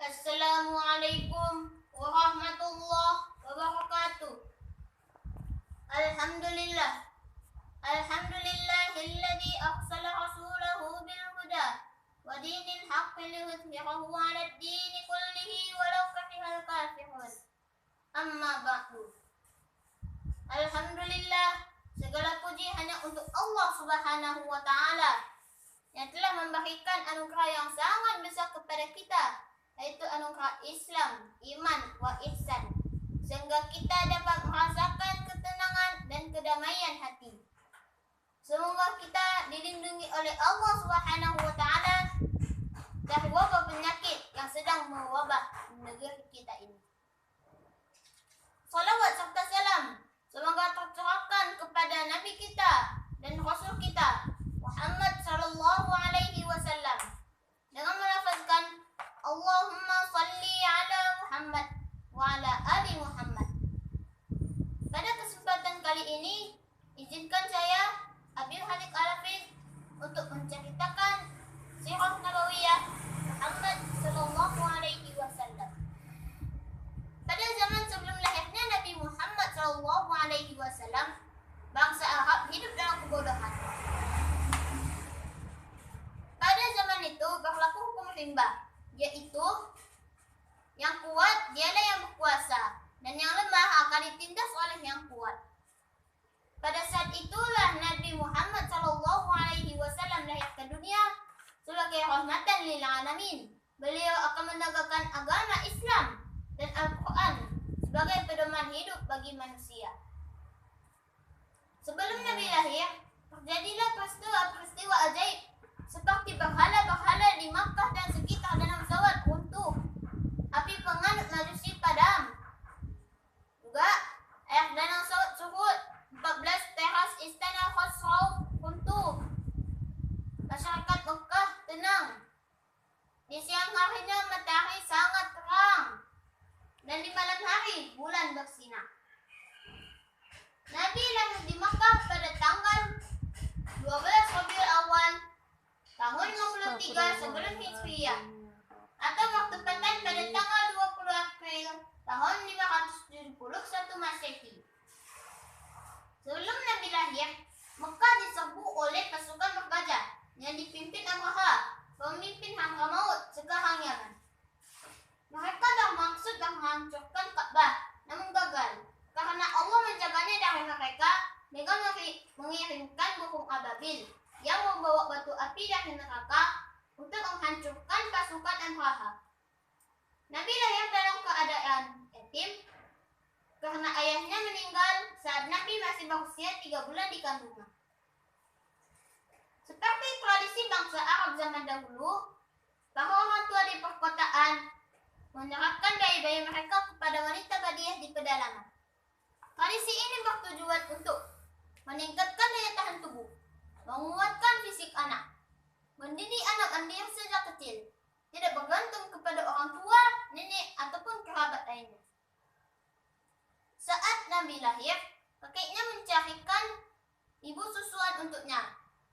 Assalamualaikum warahmatullahi wabarakatuh. Alhamdulillah. Alhamdulillahilladzi arsala rasulahu bil huda wa dinil haqqi liyudhhirahu 'alad dini kullihi walau karihal kafirun. Amma ba'du. Alhamdulillah, segala puji hanya untuk Allah Subhanahu wa taala yang telah memberikan anugerah yang sangat besar kepada kita, yaitu anugerah Islam, iman, wa ihsan, sehingga kita dapat merasakan ketenangan dan kedamaian hati. Semoga kita dilindungi oleh Allah Subhanahu wa taala dari wabah penyakit yang sedang mewabah di negeri kita ini. Salawat serta salam semoga tercurahkan kepada Nabi kita dan Rasul kita Muhammad sallallahu alaihi wasallam dengan melafazkan Allahumma salli ala Muhammad wa ala ali Muhammad. Pada kesempatan kali ini, izinkan saya Abil Halik Al-Hafiz untuk menceritakan sirah nabawiyah Muhammad sallallahu alaihi wasallam. Pada zaman sebelum lahirnya Nabi Muhammad sallallahu alaihi wasallam, bangsa Arab hidup dalam kebodohan. Pada zaman itu berlaku hukum rimba, yaitu yang kuat dialah yang berkuasa dan yang lemah akan ditindas oleh yang kuat. Pada saat itulah Nabi Muhammad sallallahu alaihi wasallam lahir ke dunia sebagai rahmatan lil alamin. Beliau akan menegakkan agama Islam dan Al-Quran sebagai pedoman hidup bagi manusia. Sebelum Nabi lahir, terjadilah peristiwa ajaib seperti berhala-berhala di Makkah dan sekitar danau Zawat runtuh, api penganut majusi padam. Juga air danau Zawat surut, 14 teras istana Khosrow runtuh. Masyarakat Makkah tenang. Di siang harinya matahari sangat terang, dan di malam hari bulan bersinar. Nabi lahir di Makkah pada tanggal 12 Rabiul Awal tahun 53 sebelum Hijriah, atau bertepatan pada tanggal 20 April tahun 571 Masehi. Sebelum Nabi lahir, Makkah diserbu oleh pasukan bergajah yang dipimpin Abraha, pemimpin Hadramaut sekarang Yaman. Mereka bermaksud menghancurkan Ka'bah, namun gagal karena Allah menjaganya dari mereka dengan mengirimkan burung ababil yang membawa batu api dari neraka untuk menghancurkan pasukan Abraha. Nabi lahir dalam keadaan yatim karena ayahnya meninggal saat Nabi masih berusia 3 bulan di kandungan. Seperti tradisi bangsa Arab zaman dahulu, para orang tua di perkotaan menyerahkan bayi-bayi mereka kepada wanita badiah di pedalaman. Tradisi ini bertujuan untuk meningkatkan daya tahan tubuh, menguatkan fisik anak, mendidik anak mandiri sejak kecil, tidak bergantung kepada orang tua, nenek, ataupun kerabat lainnya. Saat Nabi lahir, kakeknya mencarikan ibu susuan untuknya,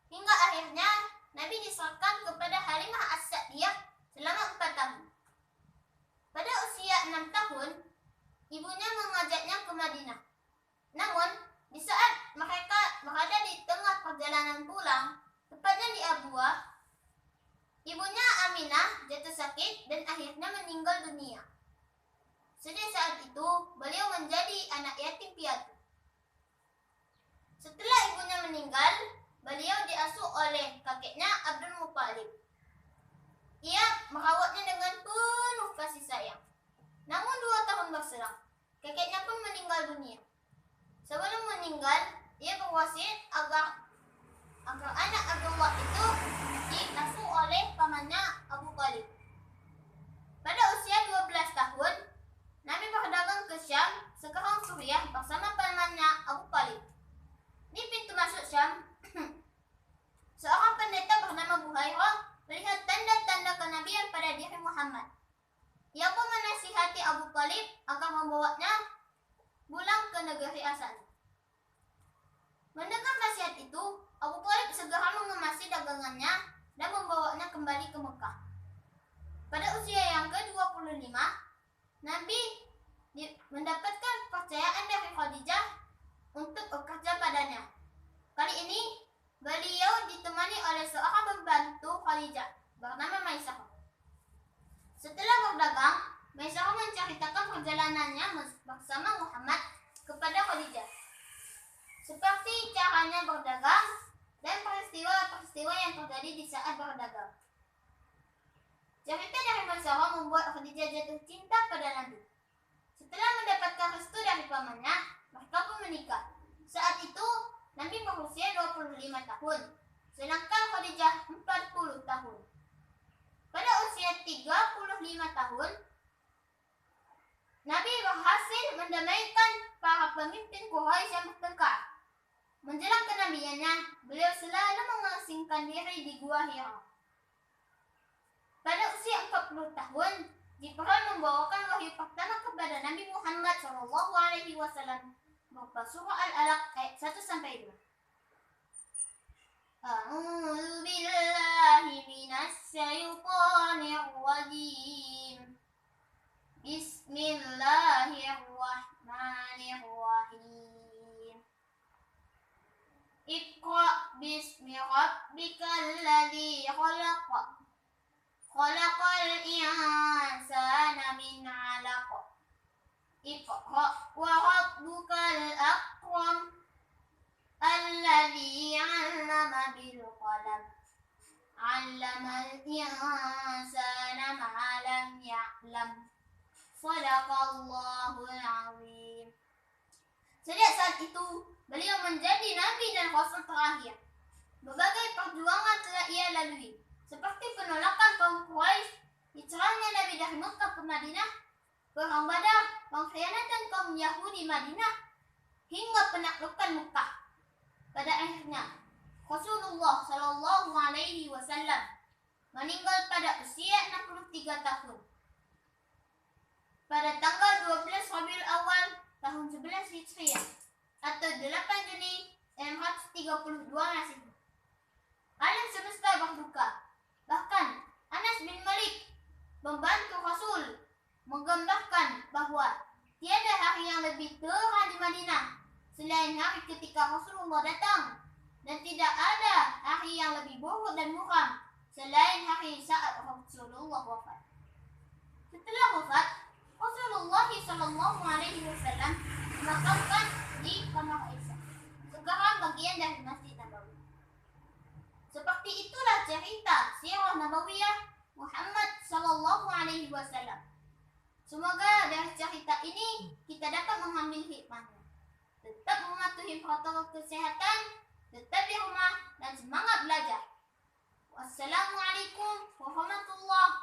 hingga akhirnya Nabi diserahkan kepada Halimah As-Sa'diyah selama 4 tahun. Pada usia 6 tahun, ibunya mengajaknya ke Madinah. Namun, di saat mereka berada di tengah perjalanan pulang, tepatnya di Abwa, ibunya Aminah jatuh sakit dan akhirnya meninggal dunia. Sejak saat itu, beliau menjadi anak yatim piatu. Setelah ibunya meninggal, beliau diasuh oleh kakeknya Abdul Muttalib. Ia merawatnya dengan penuh kasih sayang. Namun 2 tahun berselang, kakeknya pun meninggal dunia. Sebelum meninggal, ia berwasiat agar anak Abdullah itu diasuh oleh pamannya Abu Thalib. Pada usia 12 tahun, Nabi berdagang ke Syam, sekarang Suriah, bersama pamannya Abu Thalib. Di pintu masuk Syam, seorang pendeta bernama Buhairah melihat tanda-tanda kenabian pada diri Muhammad. Ia pun menasihati Abu Thalib agar membawanya pulang ke negeri asalnya. Mendengar nasihat itu, Abu Thalib segera mengemasi dagangannya dan membawanya kembali ke Mekah. Pada usia yang ke-25, Khadijah. Seperti caranya berdagang dan peristiwa-peristiwa yang terjadi di saat berdagang. Cerita dari Maisarah membuat Khadijah jatuh cinta pada Nabi. Setelah mendapatkan restu dari pamannya, mereka pun menikah. Saat itu, Nabi berusia 25 tahun, sedangkan Khadijah 40 tahun. Pada usia 35 tahun, Nabi berhasil mendamaikan para pemimpin Quraisy yang bertengkar. Menjelang kenabiannya, beliau selalu mengasingkan diri di Gua Hira. Pada usia 40 tahun, Jibril membawakan wahyu pertama kepada Nabi Muhammad SAW berupa surah Al-Alaq ayat 1-2. A'udzu billahi minasy syaithanir rajim. Bismillahirrahmanirrahim. Iqra bismi rabbikal ladzi khalaq. Khalaqal insana min 'alaq. Iqra wa rabbukal akram. Alladzi 'allama bil qalam. 'Allamal insana ma lam ya'lam. Shadaqallahul 'azim. Sejak saat itu, beliau menjadi nabi dan rasul terakhir. Berbagai perjuangan telah ia lalui, seperti penolakan kaum Quraisy, hijrahnya Nabi dari Mekah ke Madinah, perang Badar, pengkhianatan kaum Yahudi Madinah, hingga penaklukan Mekah. Pada akhirnya, Rasulullah Shallallahu Alaihi Wasallam meninggal pada usia 63 tahun. Pada tanggal 12 Rabiul Awal tahun 11 Hijriah atau 8 Juni 432 Masehi. Alam semesta berduka. Bahkan Anas bin Malik, pembantu Rasul, menggambarkan bahwa tiada hari yang lebih terang di Madinah selain hari ketika Rasulullah datang, dan tidak ada hari yang lebih buruk dan muram selain hari saat Rasulullah wafat. Setelah wafat, Rasulullah Shallallahu Alaihi Wasallam dimakamkan di Kamar Aisyah, sekarang bagian dari Masjid Nabawi. Seperti itulah cerita sirah Nabawiyah Muhammad Shallallahu Alaihi Wasallam. Semoga dari cerita ini kita dapat mengambil hikmahnya. Tetap mematuhi protokol kesehatan, tetap di rumah, dan semangat belajar. Wassalamualaikum warahmatullahi